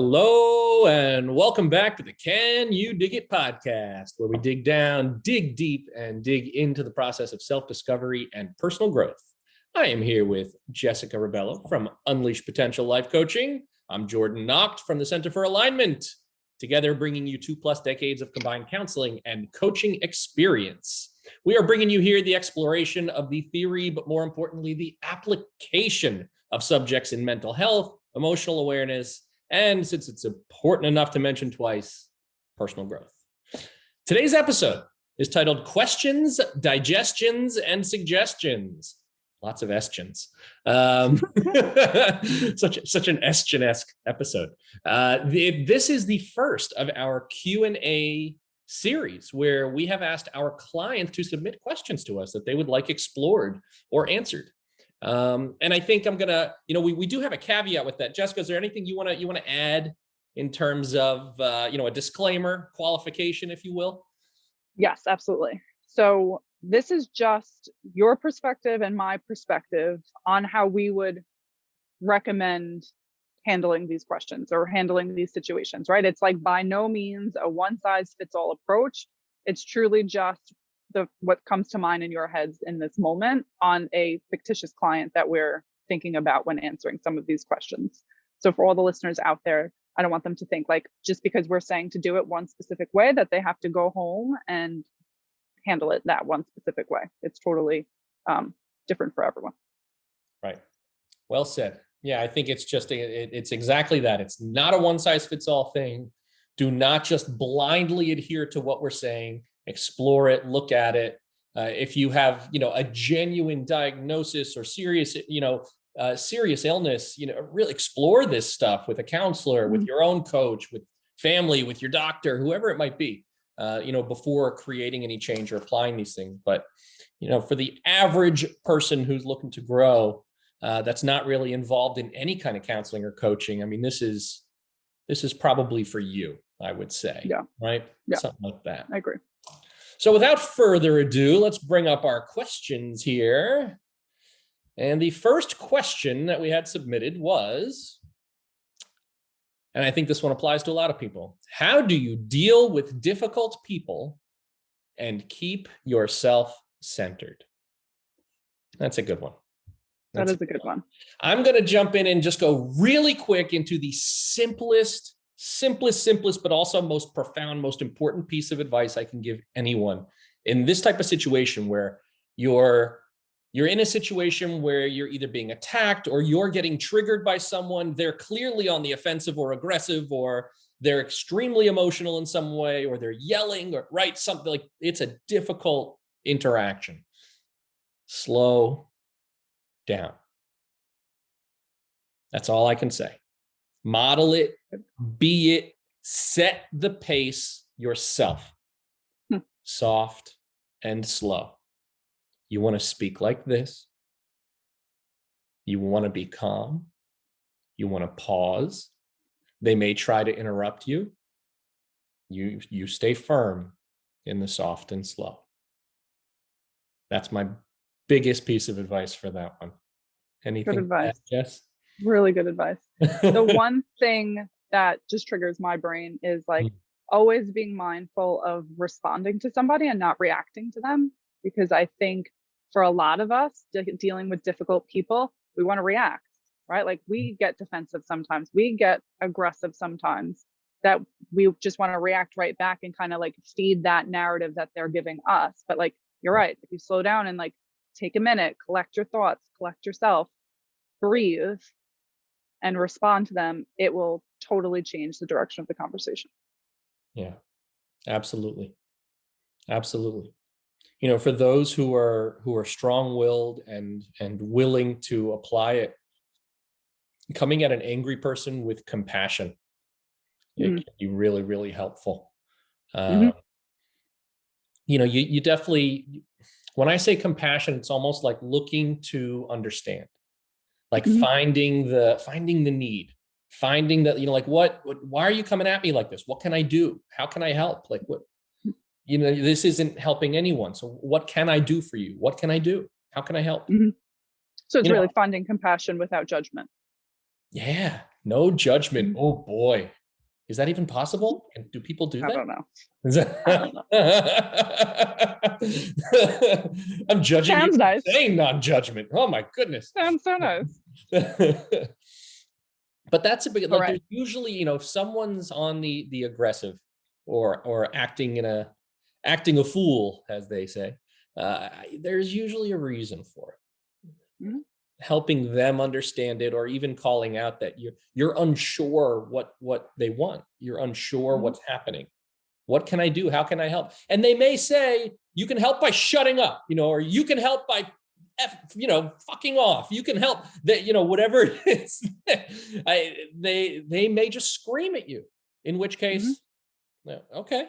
Hello, and welcome back to the Can You Dig It podcast, where we dig down, dig deep, and dig into the process of self-discovery and personal growth. I am here with Jessica Rebello from Unleash Potential Life Coaching. I'm Jordan Nocht from the Center for Alignment, together bringing you 2+ decades of combined counseling and coaching experience. We are bringing you here the exploration of the theory, but more importantly, the application of subjects in mental health, emotional awareness, and since it's important enough to mention twice, personal growth. Today's episode is titled Questions, Digestions, and Suggestions. Lots of estions. Such an estion-esque episode. This is the first of our Q&A series where we have asked our clients to submit questions to us that they would like explored or answered. And I think I'm gonna, we do have a caveat with that. Jessica, is there anything you want to add in terms of, a disclaimer, qualification, if you will? Yes, absolutely. So this is just your perspective and my perspective on how we would recommend handling these questions or handling these situations, right? It's like by no means a one-size-fits-all approach. It's truly just what comes to mind in your heads in this moment on a fictitious client that we're thinking about when answering some of these questions. So for all the listeners out there, I don't want them to think like just because we're saying to do it one specific way that they have to go home and handle it that one specific way. It's totally different for everyone. Right. Well said. Yeah, I think it's just it's exactly that. It's not a one-size-fits-all thing. Do not just blindly adhere to what we're saying. Explore it, look at it. If you have, a genuine diagnosis or serious, serious illness, really explore this stuff with a counselor, with your own coach, with family, with your doctor, whoever it might be, before creating any change or applying these things. But, for the average person who's looking to grow, that's not really involved in any kind of counseling or coaching. I mean, this is probably for you, I would say. Yeah. Right? Yeah. Something like that. I agree. So without further ado, let's bring up our questions here. And the first question that we had submitted was, and I think this one applies to a lot of people, how do you deal with difficult people and keep yourself centered? That's a good one. That is a good one. I'm going to jump in and just go really quick into the simplest, but also most profound, most important piece of advice I can give anyone in this type of situation where you're in a situation where you're either being attacked or you're getting triggered by someone. They're clearly on the offensive or aggressive, or they're extremely emotional in some way, or they're yelling or something like it's a difficult interaction. Slow down. That's all I can say. Model it, be it, set the pace yourself. Soft and slow. You want to speak like this. You want to be calm. You want to pause. They may try to interrupt you. You stay firm in the soft and slow. That's my biggest piece of advice for that one. Anything? Good advice. Yes. Really good advice. The one thing that just triggers my brain is like always being mindful of responding to somebody and not reacting to them. Because I think for a lot of us dealing with difficult people, we want to react, right? Like we get defensive sometimes, we get aggressive sometimes, that we just want to react right back and kind of like feed that narrative that they're giving us. But like, you're right. If you slow down and like take a minute, collect your thoughts, collect yourself, breathe, and respond to them, it will totally change the direction of the conversation. Yeah, absolutely. Absolutely. For those who are strong-willed and willing to apply it, coming at an angry person with compassion, it can be really, really helpful. You definitely, when I say compassion, it's almost like looking to understand. Like finding the need, finding that, like, why are you coming at me like this? What can I do? How can I help? Like what, this isn't helping anyone. So what can I do for you? What can I do? How can I help? So it's really finding compassion without judgment. Yeah, No judgment. Mhm. Oh boy. Is that even possible? And do people do I that? don't know. Is I don't know. I'm judging you Sounds for nice. saying non-judgment. Oh my goodness. Sounds so nice. But that's a big, All like, right. there's usually, if someone's on the aggressive or acting a fool, as they say, there's usually a reason for it. Mhm. Helping them understand it, or even calling out that you're unsure what they want. You're unsure Mhm. what's happening. What can I do? How can I help? And they may say, you can help by shutting up, or you can help by fucking off. You can help that, whatever it is. They may just scream at you, in which Mhm. case, okay.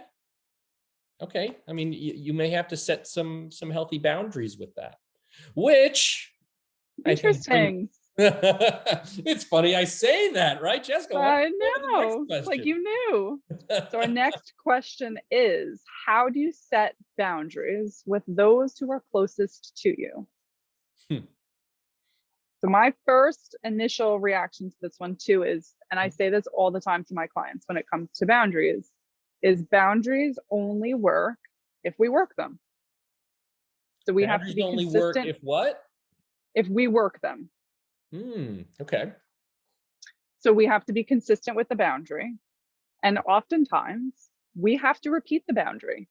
Okay. I mean, you may have to set some healthy boundaries with that, which I think brings. Interesting. It's funny I say that, right, Jessica? Why don't I we go to the next know. Like question? you knew. So our next question is, how do you set boundaries with those who are closest to you? Hmm. So my first initial reaction to this one too is, and I say this all the time to my clients when it comes to boundaries, is boundaries only work if we work them. So we have to Boundaries be only work consistent if what? if we work them. Okay. So we have to be consistent with the boundary. And oftentimes we have to repeat the boundary.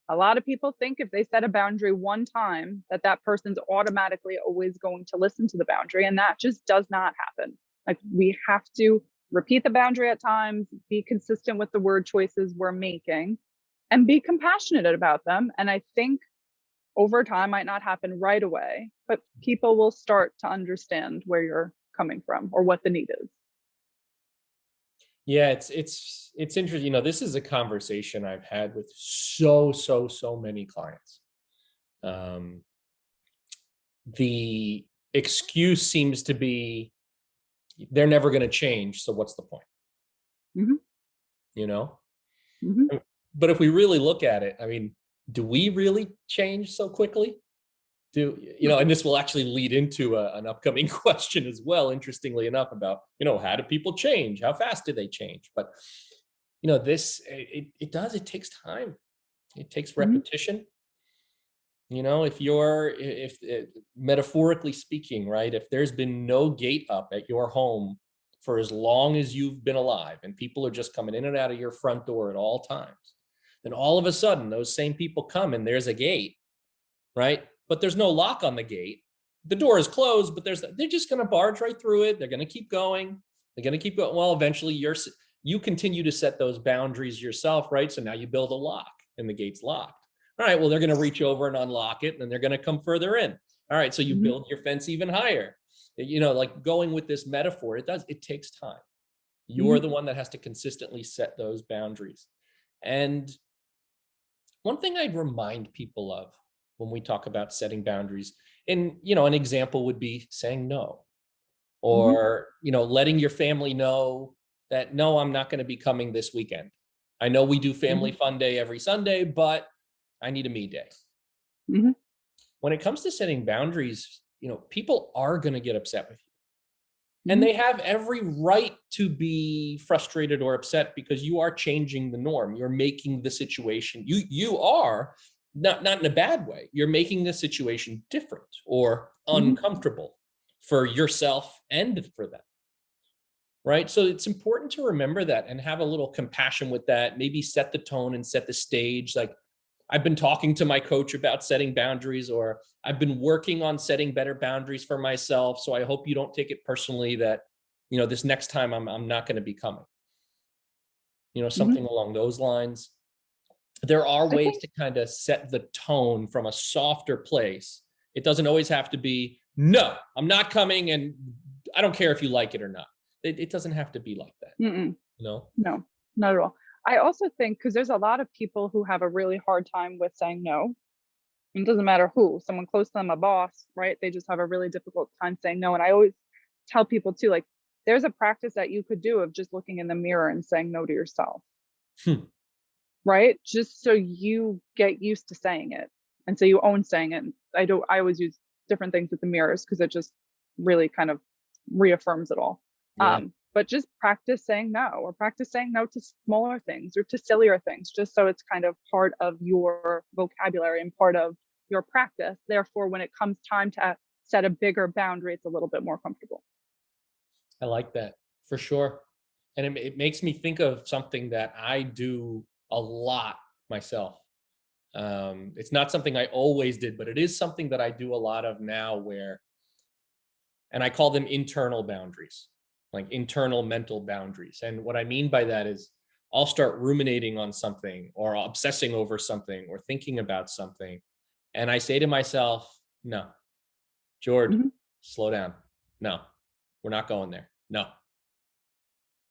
A lot of people think if they set a boundary one time, that that person's automatically always going to listen to the boundary. And that just does not happen. Like we have to repeat the boundary at times, be consistent with the word choices we're making, and be compassionate about them. And I think over time might not happen right away, but people will start to understand where you're coming from or what the need is. Yeah, it's interesting. This is a conversation I've had with so many clients. Um, the excuse seems to be they're never going to change, so what's the point? Mm-hmm. You know? Mm-hmm. But if we really look at it, I mean, do we really change so quickly? And this will actually lead into an upcoming question as well, interestingly enough, about, how do people change? How fast do they change? But, it takes time. It takes Mm-hmm. repetition. If metaphorically speaking, right, if there's been no gate up at your home for as long as you've been alive and people are just coming in and out of your front door at all times, then all of a sudden those same people come and there's a gate, right? But there's no lock on the gate. The door is closed, but they're just going to barge right through it. They're going to keep going. They're going to keep going. Well, eventually you continue to set those boundaries yourself, right? So now you build a lock and the gate's locked. All right, well, they're going to reach over and unlock it, and then they're going to come further in. All right, so you Mm-hmm. build your fence even higher. Like going with this metaphor, it takes time. Mm-hmm. You're the one that has to consistently set those boundaries. And one thing I'd remind people of when we talk about setting boundaries, and an example would be saying no, Mm-hmm. or letting your family know that no, I'm not going to be coming this weekend. I know we do Mm-hmm. family fun day every Sunday, but I need a me day. Mm-hmm. When it comes to setting boundaries, people are going to get upset with you. And Mm-hmm. they have every right to be frustrated or upset because you are changing the norm. You're making the situation, you are not in a bad way. You're making the situation different or Mm-hmm. uncomfortable for yourself and for them. Right. So it's important to remember that and have a little compassion with that. Maybe set the tone and set the stage. Like, I've been talking to my coach about setting boundaries, or I've been working on setting better boundaries for myself. So I hope you don't take it personally that, this next time I'm not going to be coming, Mm-hmm. something along those lines. There are I ways think to kind of set the tone from a softer place. It doesn't always have to be, no, I'm not coming, and I don't care if you like it or not. It doesn't have to be like that, mm-mm. you know? No, not at all. I also think because there's a lot of people who have a really hard time with saying no. It doesn't matter who, someone close to them, a boss, right? They just have a really difficult time saying no. And I always tell people too, like, there's a practice that you could do of just looking in the mirror and saying no to yourself, Hmm. right? Just so you get used to saying it. And so you own saying it. I always use different things with the mirrors because it just really kind of reaffirms it all. Yeah. but just practice saying no, or practice saying no to smaller things or to sillier things, just so it's kind of part of your vocabulary and part of your practice. Therefore, when it comes time to set a bigger boundary, it's a little bit more comfortable. I like that for sure. And it makes me think of something that I do a lot myself. It's not something I always did, but it is something that I do a lot of now and I call them internal boundaries, like internal mental boundaries. And what I mean by that is I'll start ruminating on something or obsessing over something or thinking about something. And I say to myself, no, Jord, Mm-hmm. slow down. No, we're not going there. No,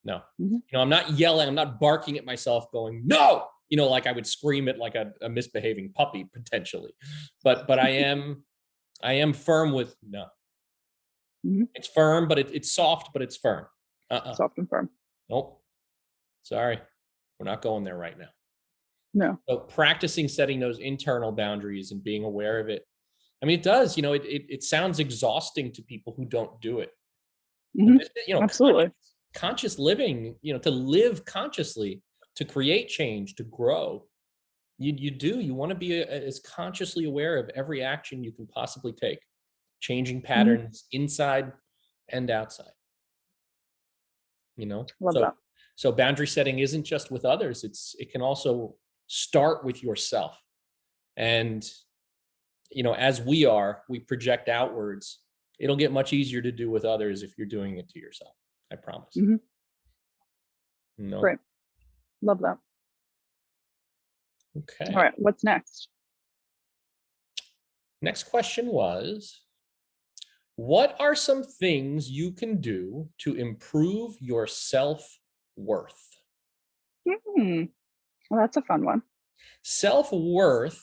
no. Mm-hmm. I'm not yelling, I'm not barking at myself going, no, like I would scream at like a misbehaving puppy potentially. But I am firm with no. Mm-hmm. It's firm, but it's soft, but it's firm. Soft and firm. Nope. Sorry. We're not going there right now. No. So practicing setting those internal boundaries and being aware of it. I mean, it does, it sounds exhausting to people who don't do it. Mm-hmm. But Absolutely. conscious living, to live consciously, to create change, to grow. You want to be as consciously aware of every action you can possibly take, changing Mm-hmm. patterns inside and outside. Love So that. so boundary setting isn't just with others. It can also start with yourself. And as we project outwards. It'll get much easier to do with others if you're doing it to yourself. I promise. Mm-hmm. No. Great. Love that. Okay. All right. What's next? Next question was, what are some things you can do to improve your self-worth? Hmm. Well, that's a fun one. Self-worth,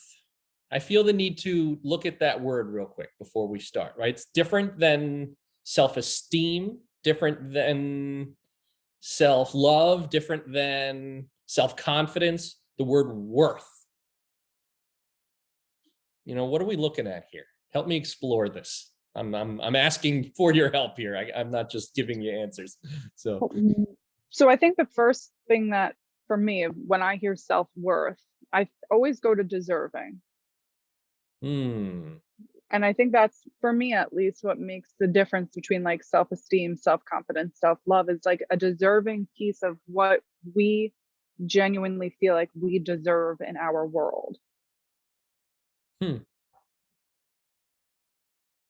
I feel the need to look at that word real quick before we start, right? It's different than self-esteem, different than self-love, different than self-confidence. The word worth. What are we looking at here? Help me explore this. I'm asking for your help here. I'm not just giving you answers. So I think the first thing that for me, when I hear self-worth, I always go to deserving. Hmm. And I think that's, for me at least, what makes the difference between like self-esteem, self-confidence, self-love is like a deserving piece of what we genuinely feel like we deserve in our world. Hmm.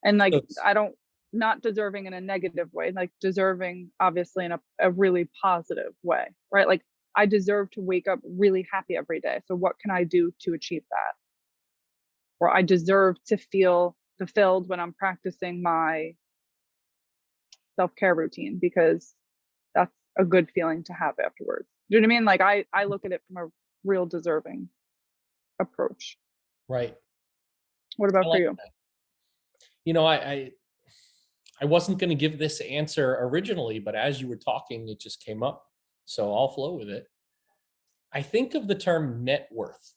And So like, I don't, not deserving in a negative way, like deserving obviously in a really positive way, right? Like I deserve to wake up really happy every day. So what can I do to achieve that? Or I deserve to feel fulfilled when I'm practicing my self-care routine, because that's a good feeling to have afterwards. Do you know what I mean? Like I look at it from a real deserving approach. right. What I about for like you? that. I wasn't going to give this answer originally, but as you were talking, it just came up. So I'll flow with it. I think of the term net worth,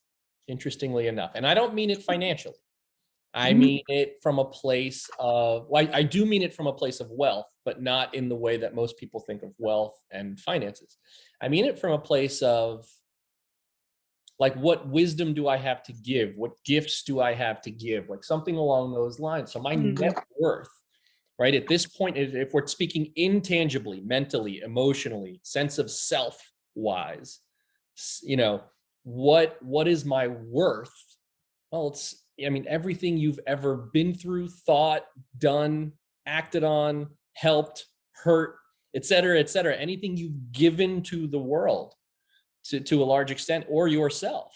interestingly enough, and I don't mean it financially. I Mm-hmm. mean it from a place of, well, I do mean it from a place of wealth, but not in the way that most people think of wealth and finances. I mean it from a place of, like, what wisdom do I have to give? What gifts do I have to give? Like something along those lines. So my Mm-hmm. net worth, right, at this point, if we're speaking intangibly, mentally, emotionally, sense of self wise, what is my worth? Well, everything you've ever been through, thought, done, acted on, helped, hurt, et cetera, et cetera. Anything you've given to the world to a large extent, or yourself,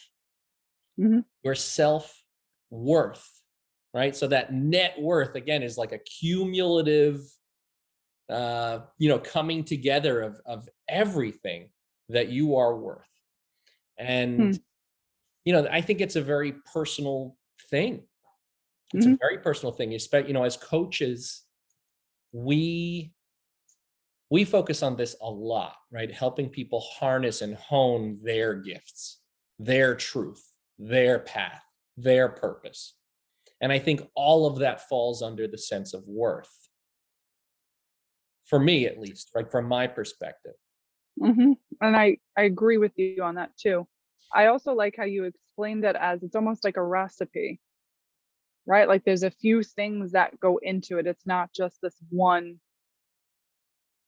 Mm-hmm. your self-worth, right? So that net worth, again, is like a cumulative, coming together of everything that you are worth. And, I think it's a very personal thing. It's a Mm-hmm. very personal thing. As coaches, we focus on this a lot, right? Helping people harness and hone their gifts, their truth, their path, their purpose. And I think all of that falls under the sense of worth. for me at least, like from my perspective. And I agree with you on that too. I also like how you explained it as it's almost like a recipe, right? Like there's a few things that go into it. It's not just this one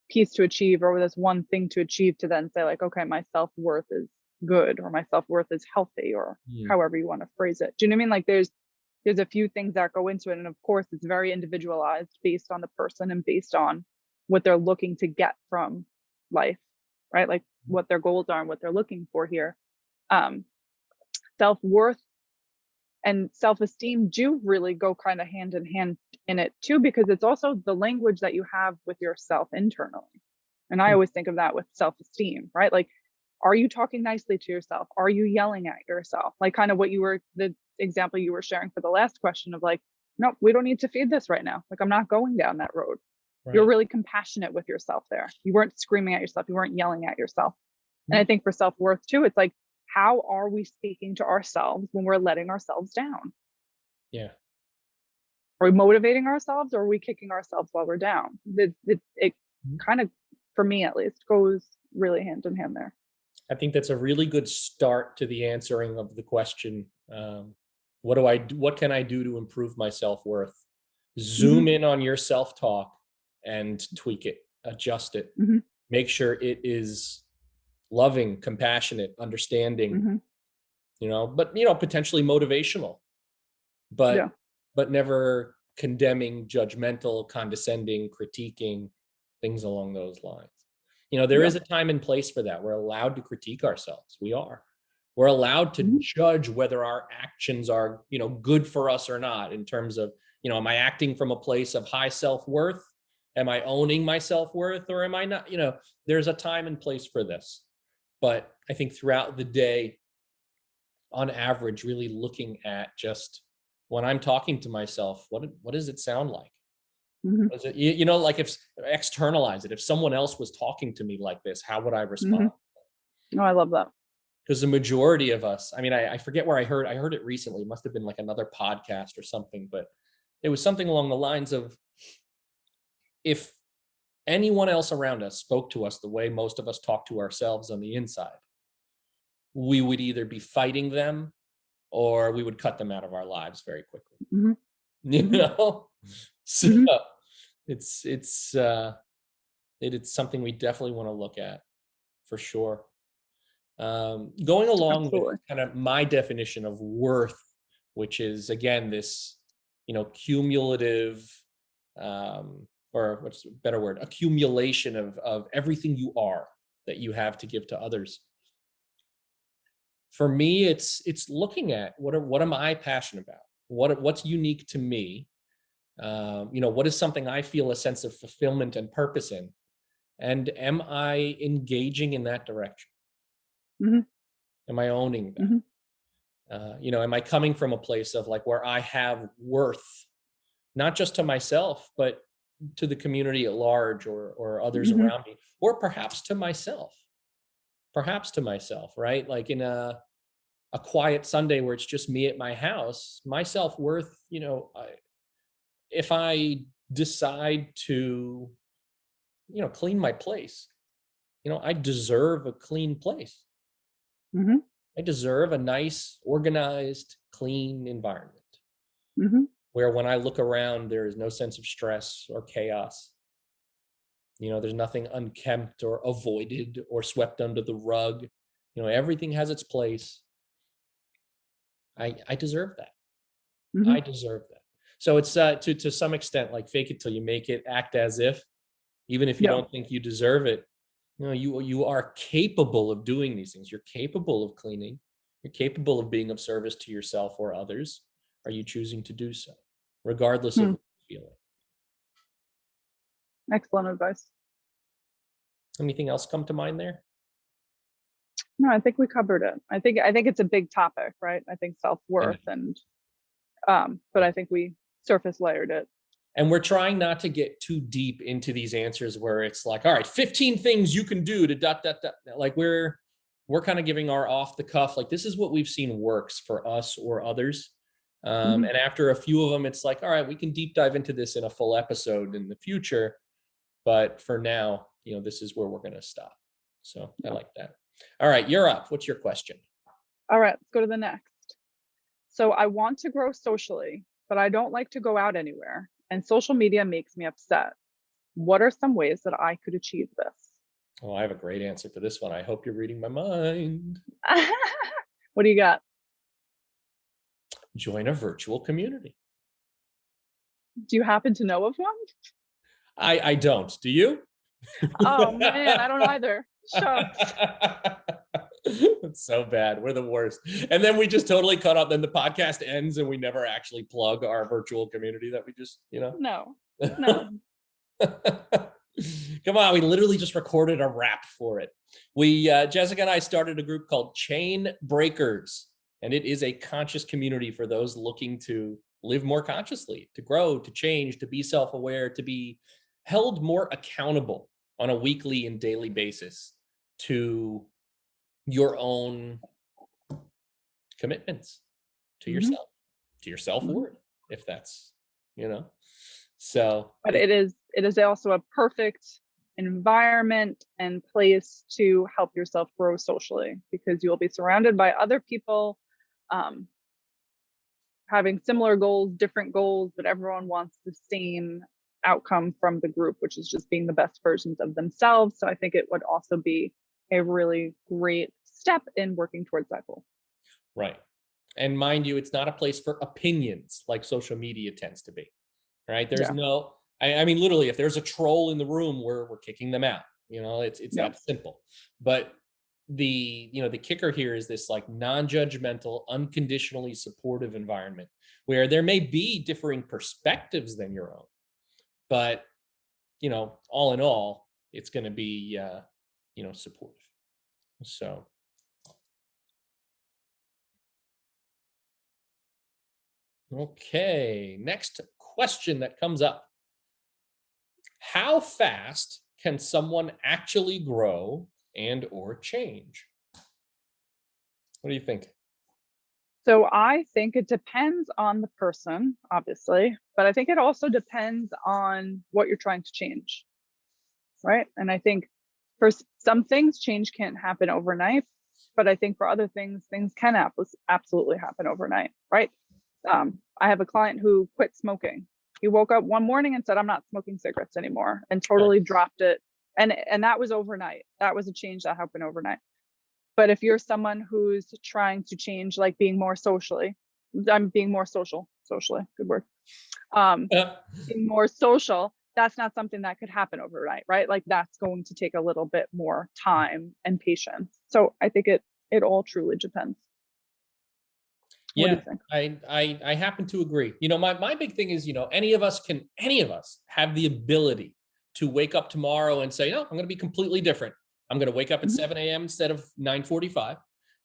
piece to achieve or this one thing to achieve to then say like, okay, my self-worth is good or my self-worth is healthy or however you want to phrase it. Do you know what I mean? Like there's a few things that go into it. And of course it's very individualized based on the person and based on what they're looking to get from life, right? Like what their goals are and what they're looking for here. Self-worth and self-esteem do really go kind of hand in hand in it too, because it's also the language that you have with yourself internally. And I always think of that with self-esteem, right? Like, are you talking nicely to yourself? Are you yelling at yourself? Like kind of what you were, the example you were sharing for the last question of like, no, we don't need to feed this right now. Like, I'm not going down that road. Right. You're really compassionate with yourself there. You weren't screaming at yourself. You weren't yelling at yourself. And I think for self-worth too, it's like, how are we speaking to ourselves when we're letting ourselves down? Yeah. Are we motivating ourselves or are we kicking ourselves while we're down? It kind of, for me at least, goes really hand in hand there. I think that's a really good start to the answering of the question. What can I do to improve my self-worth? Zoom in on your self-talk and tweak it, adjust it, make sure it is loving, compassionate, understanding, but potentially motivational, but never condemning, judgmental, condescending, critiquing, things along those lines. There is a time and place for that. We're allowed to critique ourselves. We're allowed to judge whether our actions are, good for us or not, in terms of, am I acting from a place of high self-worth? Am I owning my self-worth, or am I not? There's a time and place for this. But I think throughout the day, on average, really looking at just when I'm talking to myself, what does it sound like? Was it, like if externalize it, if someone else was talking to me like this, how would I respond? No, I love that. Because the majority of us, I forget where I heard it recently. It must have been like another podcast or something, but it was something along the lines of, if anyone else around us spoke to us the way most of us talk to ourselves on the inside, we would either be fighting them or we would cut them out of our lives very quickly. So it's something we definitely want to look at for sure. Going along with kind of my definition of worth, which is again this, cumulative, or what's a better word, accumulation of everything you are that you have to give to others. For me, it's looking at what am I passionate about? What's unique to me? What is something I feel a sense of fulfillment and purpose in? And am I engaging in that direction? Am I owning that? Am I coming from a place of like where I have worth, not just to myself, but to the community at large, or others around me, or perhaps to myself, right? Like in a quiet Sunday where it's just me at my house, my self-worth, if I decide to, clean my place, I deserve a clean place. I deserve a nice, organized, clean environment where when I look around, there is no sense of stress or chaos. There's nothing unkempt or avoided or swept under the rug. Everything has its place. I deserve that. I deserve that. So it's to some extent like fake it till you make it, act as if, even if you don't think you deserve it. You are capable of doing these things. You're capable of cleaning. You're capable of being of service to yourself or others. Are you choosing to do so, regardless of what you're feeling? Excellent advice. Anything else come to mind there? No, I think we covered it. I think it's a big topic, right? I think self-worth and but I think we surface layered it. And we're trying not to get too deep into these answers where it's like, all right, 15 things you can do to dot. Like we're kind of giving our off the cuff, like this is what we've seen works for us or others. And after a few of them, it's like, all right, we can deep dive into this in a full episode in the future. But for now, this is where we're going to stop. So I like that. All right, you're up. What's your question? All right, let's go to the next. So I want to grow socially, but I don't like to go out anywhere, and social media makes me upset. What are some ways that I could achieve this? Oh, I have a great answer for this one. I hope you're reading my mind. What do you got? Join a virtual community. Do you happen to know of one? I don't. Do you? Oh man, I don't either. Shucks. It's so bad. We're the worst. And then we just totally cut up. Then the podcast ends and we never actually plug our virtual community that we just, No. Come on, we literally just recorded a rap for it. Jessica and I started a group called Chain Breakers, and it is a conscious community for those looking to live more consciously, to grow, to change, to be self-aware, to be held more accountable on a weekly and daily basis to your own commitments to yourself, to your self-worth, if that's, so. But it is also a perfect environment and place to help yourself grow socially, because you'll be surrounded by other people having similar goals, different goals, but everyone wants the same outcome from the group, which is just being the best versions of themselves. So I think it would also be a really great step in working towards that goal. Right. And mind you, it's not a place for opinions like social media tends to be, right? There's I mean, literally, if there's a troll in the room, we're kicking them out. It's that simple. But the kicker here is this like non-judgmental, unconditionally supportive environment where there may be differing perspectives than your own, but all in all, it's going to be supportive. So okay, next question that comes up. How fast can someone actually grow and or change? What do you think? So I think it depends on the person, obviously, but I think it also depends on what you're trying to change, right? And I think for some things, change can't happen overnight, but I think for other things, things can absolutely happen overnight, right? I have a client who quit smoking. He woke up one morning and said, I'm not smoking cigarettes anymore, and totally dropped it. And that was overnight. That was a change that happened overnight. But if you're someone who's trying to change, like being more socially, I'm being more socially, good word. Being more social, that's not something that could happen overnight, right? Like that's going to take a little bit more time and patience. So I think it all truly depends. What do you think? I happen to agree. My big thing is, any of us have the ability to wake up tomorrow and say, no, I'm going to be completely different. I'm going to wake up at 7 a.m. instead of 9:45.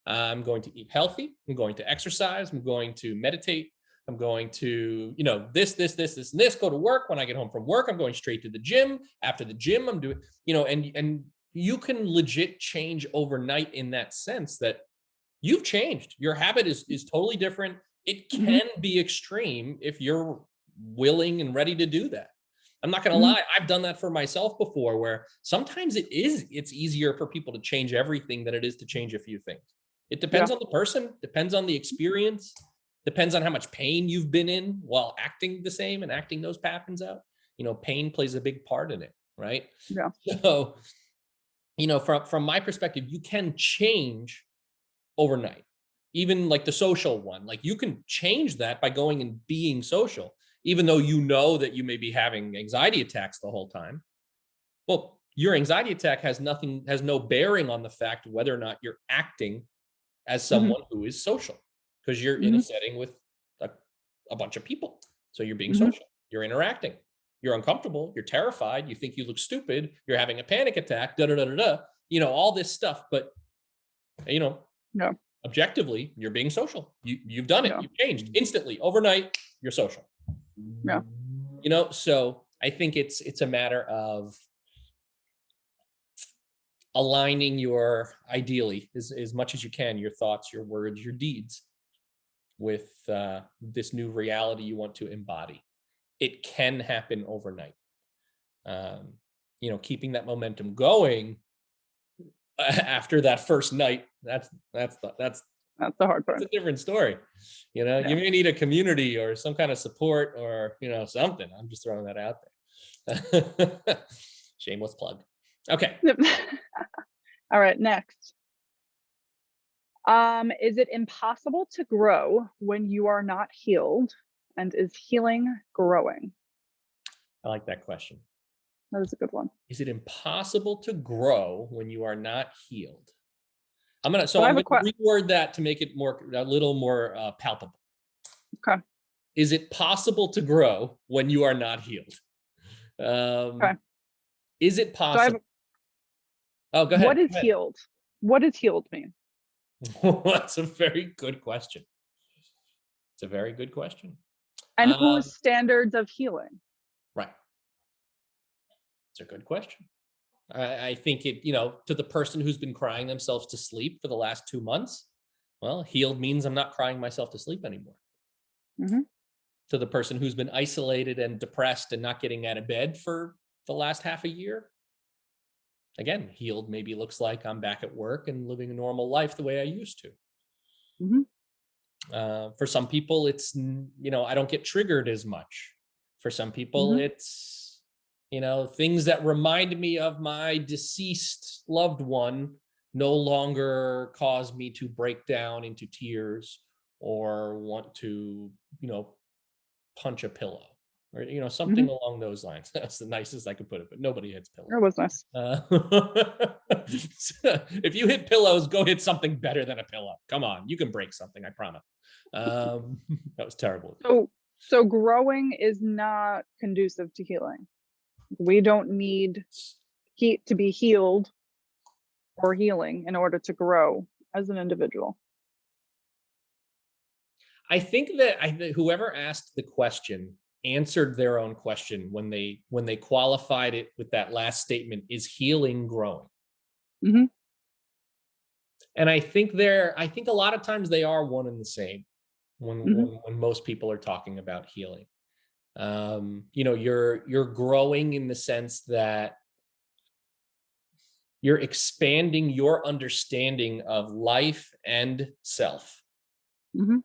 I'm going to eat healthy. I'm going to exercise. I'm going to meditate. I'm going to, this, and this, go to work. When I get home from work, I'm going straight to the gym. After the gym, I'm doing, and you can legit change overnight in that sense that you've changed. Your habit is totally different. It can be extreme if you're willing and ready to do that. I'm not going to lie. I've done that for myself before, where sometimes it's easier for people to change everything than it is to change a few things. It depends on the person, depends on the experience, depends on how much pain you've been in while acting the same and acting those patterns out. Pain plays a big part in it, right? Yeah. So, from my perspective, you can change overnight. Even like the social one, like you can change that by going and being social, even though that you may be having anxiety attacks the whole time. Well, your anxiety attack has no bearing on the fact whether or not you're acting as someone who is social, because you're in a setting with a bunch of people. So you're being social, you're interacting, you're uncomfortable, you're terrified, you think you look stupid, you're having a panic attack, all this stuff. But objectively, you're being social. You've done it. You've changed instantly overnight. You're social. Yeah. So I think it's a matter of aligning ideally as much as you can, your thoughts, your words, your deeds with this new reality you want to embody. It can happen overnight. keeping that momentum going after that first night, that's That's the hard part. a different story. You Yeah. may need a community or some kind of support or, something. I'm just throwing that out there. Shameless plug. Okay. All right, next. Is it impossible to grow when you are not healed? And is healing growing? I like that question. That was a good one. Is it impossible to grow when you are not healed? I'm I gonna have a reword that to make it a little more palpable. Okay. Is it possible to grow when you are not healed? Okay. Is it So I have possible? Oh, go ahead. what is healed? What does healed mean? That's a very good question. It's a very good question. And Um, whose standards of healing? right. It's a good question. I think to the person who's been crying themselves to sleep for the last 2 months, well, healed means I'm not crying myself to sleep anymore. Hmm. To the person who's been isolated and depressed and not getting out of bed for the last half a year, again, healed maybe looks like I'm back at work and living a normal life the way I used to. Hmm. For some people, it's, I don't get triggered as much. For some people, Hmm. it's, things that remind me of my deceased loved one no longer cause me to break down into tears or want to, punch a pillow or, Hmm. something along those lines. That's the nicest I could put it, but nobody hits pillows. That was nice. If you hit pillows, go hit something better than a pillow. Come on, you can break something, I promise. That was terrible. So growing is not conducive to healing. We don't need to be healed or healing in order to grow as an individual. I think that whoever asked the question answered their own question when they qualified it with that last statement: is healing growing? Hmm. And I think a lot of times they are one and the same when Hmm. when most people are talking about healing. You're growing in the sense that you're expanding your understanding of life and self Hmm.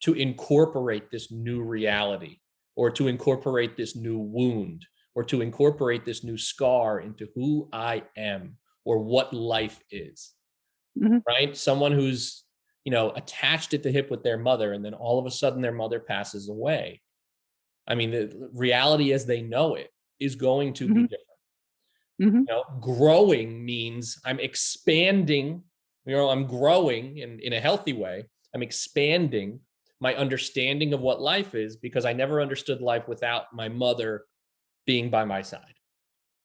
to incorporate this new reality, or to incorporate this new wound, or to incorporate this new scar into who I am or what life is. Hmm. Right? Someone who's, attached at the hip with their mother, and then all of a sudden their mother passes away. I mean, the reality as they know it is going to be Hmm. different. Hmm. Growing means I'm expanding, I'm growing in a healthy way. I'm expanding my understanding of what life is, because I never understood life without my mother being by my side.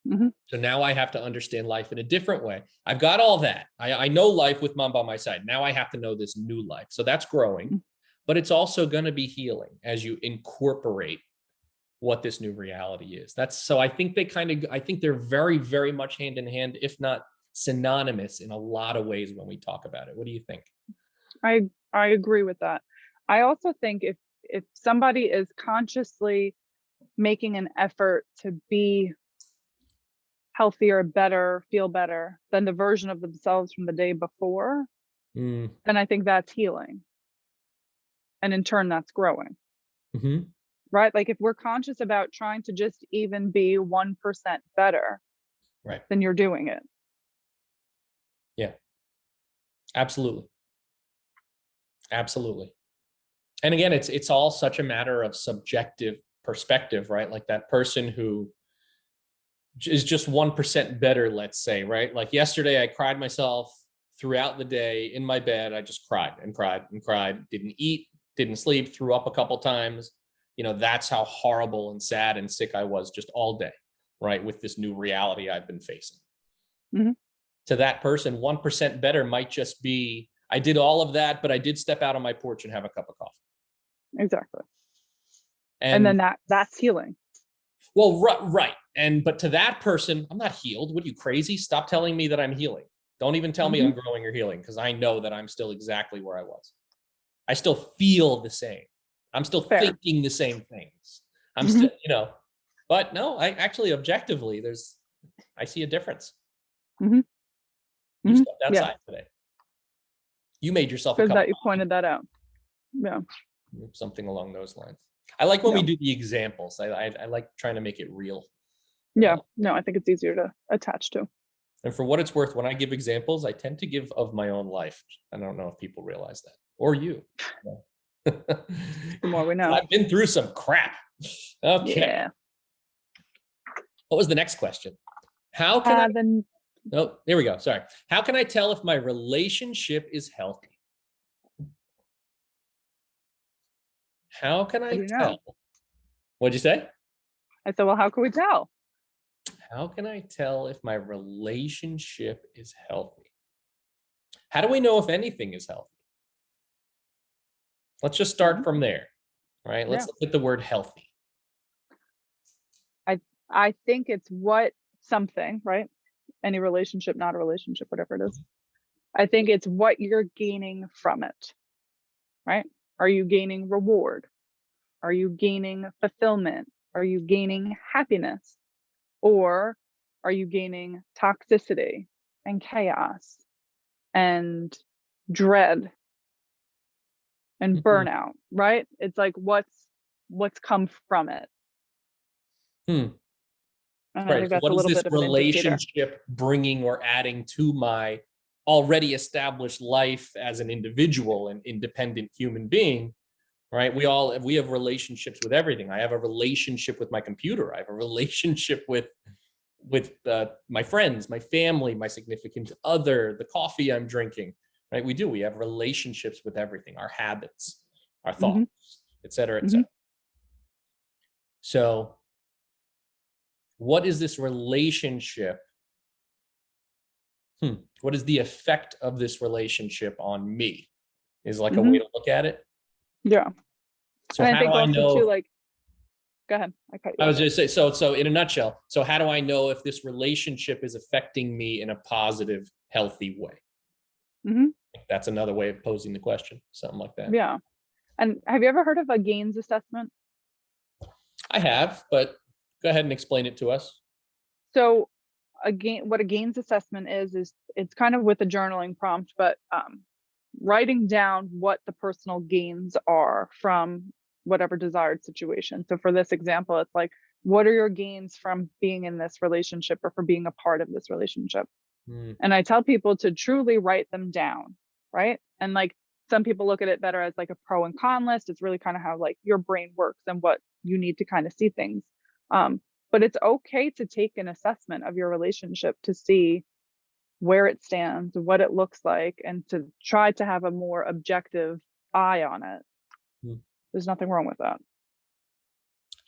Hmm. So now I have to understand life in a different way. I've got all that. I know life with mom by my side. Now I have to know this new life. So that's growing, but it's also going to be healing as you incorporate what this new reality is. I think I think they're very, very much hand in hand, if not synonymous in a lot of ways when we talk about it. What do you think? I agree with that. I also think if somebody is consciously making an effort to be healthier, better, feel better than the version of themselves from the day before, Mm. then I think that's healing. And in turn, that's growing, Hmm. right? Like if we're conscious about trying to just even be 1% better, Right. then you're doing it. Yeah, absolutely. Absolutely. And again, it's all such a matter of subjective perspective, right? Like that person who is just 1% better, let's say, right? Like yesterday, I cried myself throughout the day in my bed. I just cried and cried and cried, didn't eat, didn't sleep, threw up a couple times. That's how horrible and sad and sick I was just all day, right? With this new reality I've been facing. Hmm. To that person, 1% better might just be, I did all of that, but I did step out on my porch and have a cup of coffee. Exactly. And And then that's healing. well, right. But to that person, I'm not healed. What are you, crazy? Stop telling me that I'm healing. Don't even tell me Hmm. I'm growing or healing, because I know that I'm still exactly where I was. I still feel the same. I'm still Fair. thinking the same things. I'm Hmm. still, but no, I actually objectively, I see a difference. Mm-hmm. You Mm-hmm. stepped Yeah, outside today. You made yourself a good cup that of you coffee, pointed that out. Yeah, something along those lines. I like when we no, do the examples. I like trying to make it real. yeah, no, I think it's easier to attach to. And for what it's worth, when I give examples, I tend to give of my own life. I don't know if people realize that, or you. The more we know. I've been through some crap. Okay. Yeah. What was the next question? How can I? Then Oh, here we go. Sorry. How can I tell if my relationship is healthy? How can how I do you know? tell? What'd you say? I said, well, how can we tell? How can I tell if my relationship is healthy? How do we know if anything is healthy? Let's just start from there, right? Yeah, Let's look at the word healthy. I think it's what something, right? Any relationship, not a relationship, whatever it is. I think it's what you're gaining from it, right? Are you gaining reward? Are you gaining fulfillment? Are you gaining happiness? Or are you gaining toxicity and chaos and dread and Mhm. burnout, right? It's like what's come from it. Hmm. And I Right. think So that's what a is little this bit of an indicator. relationship bringing or adding to my already established life as an individual and independent human being? Right. We have relationships with everything. I have a relationship with my computer. I have a relationship with my friends, my family, my significant other, the coffee I'm drinking. Right. We have relationships with everything, our habits, our Hmm. thoughts, et cetera, et Hmm. cetera. So what is this relationship? What is the effect of this relationship on me? Is like a way Hmm. to look at it. Yeah. So And I how do think I also too, know? like, go ahead. I cut you I off. was just say so in a nutshell. So how do I know if this relationship is affecting me in a positive, healthy way? Hmm. That's another way of posing the question. Something like that. Yeah. And have you ever heard of a gains assessment? I have, but go ahead and explain it to us. So what a gains assessment is it's kind of with a journaling prompt, but writing down what the personal gains are from whatever desired situation. So for this example, it's like, what are your gains from being in this relationship or for being a part of this relationship? Hmm. And I tell people to truly write them down, right? And like some people look at it better as like a pro and con list. It's really kind of how like your brain works and what you need to kind of see things. Um, but it's okay to take an assessment of your relationship to see where it stands, what it looks like, and to try to have a more objective eye on it. Hmm. There's nothing wrong with that.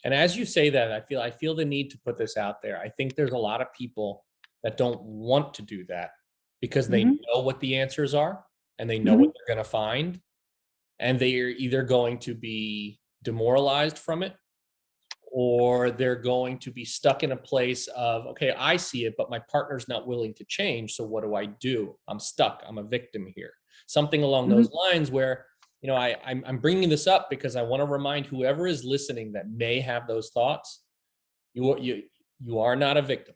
And as you say that, I feel the need to put this out there. I think there's a lot of people that don't want to do that because they Hmm. know what the answers are and they know Hmm. what they're going to find, and they're either going to be demoralized from it or they're going to be stuck in a place of, okay, I see it, but my partner's not willing to change. So what do? I'm stuck. I'm a victim here. Something along Hmm. those lines where, I'm bringing this up because I want to remind whoever is listening that may have those thoughts, you are not a victim.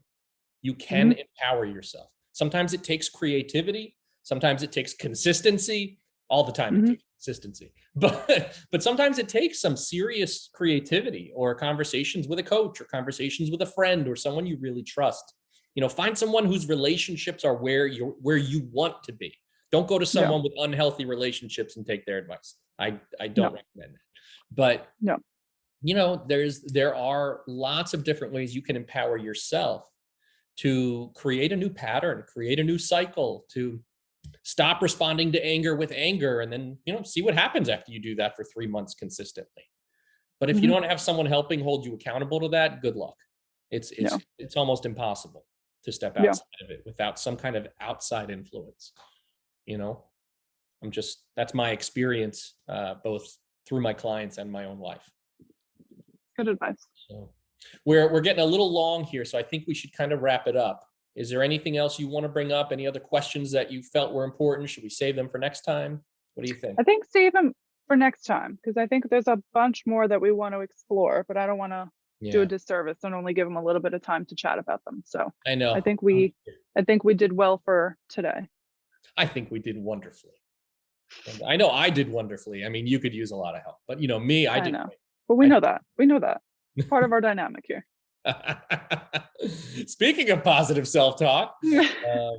You Hmm. can empower yourself. Sometimes it takes creativity. Sometimes it takes consistency. All the time it Hmm. takes consistency. But sometimes it takes some serious creativity or conversations with a coach or conversations with a friend or someone you really trust. Find someone whose relationships are where you want to be. Don't go to Yeah. someone with unhealthy relationships and take their advice. I don't No. recommend that. But No. there are lots of different ways you can empower yourself to create a new pattern, create a new cycle, to stop responding to anger with anger, and then, see what happens after you do that for 3 months consistently. But if you Hmm. don't have someone helping hold you accountable to that, good luck. It's it's No. it's almost impossible to step Yeah. outside of it without some kind of outside influence. You know, that's my experience, both through my clients and my own life. Good advice. So we're getting a little long here, so I think we should kind of wrap it up. Is there anything else you want to bring up? Any other questions that you felt were important? Should we save them for next time? What do you think? I think save them for next time because I think there's a bunch more that we want to explore, but I don't want to do a Yeah, disservice and only give them a little bit of time to chat about them. So I I know. think we did well for today. I think we did wonderfully. I know I did wonderfully. I mean, you could use a lot of help, but me, I I did know. great. But we I know that. We know that. It's part of our dynamic here. Speaking of positive self-talk, um,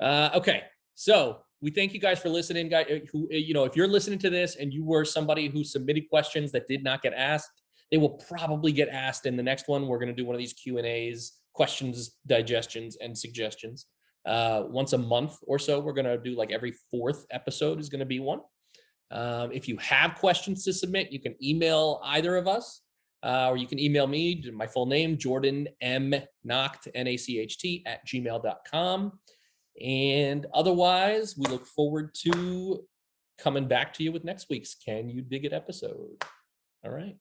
okay, so we thank you guys for listening, guys. Who, if you're listening to this and you were somebody who submitted questions that did not get asked, they will probably get asked in the next one. We're going to do one of these Q&As, questions, digestions, and suggestions. Once a month or so, we're going to do like every fourth episode is going to be one. If you have questions to submit, you can email either of us, or you can email me, my full name, Jordan M. Nacht, Nacht, @gmail.com. And otherwise, we look forward to coming back to you with next week's Can You Dig It episode. All right.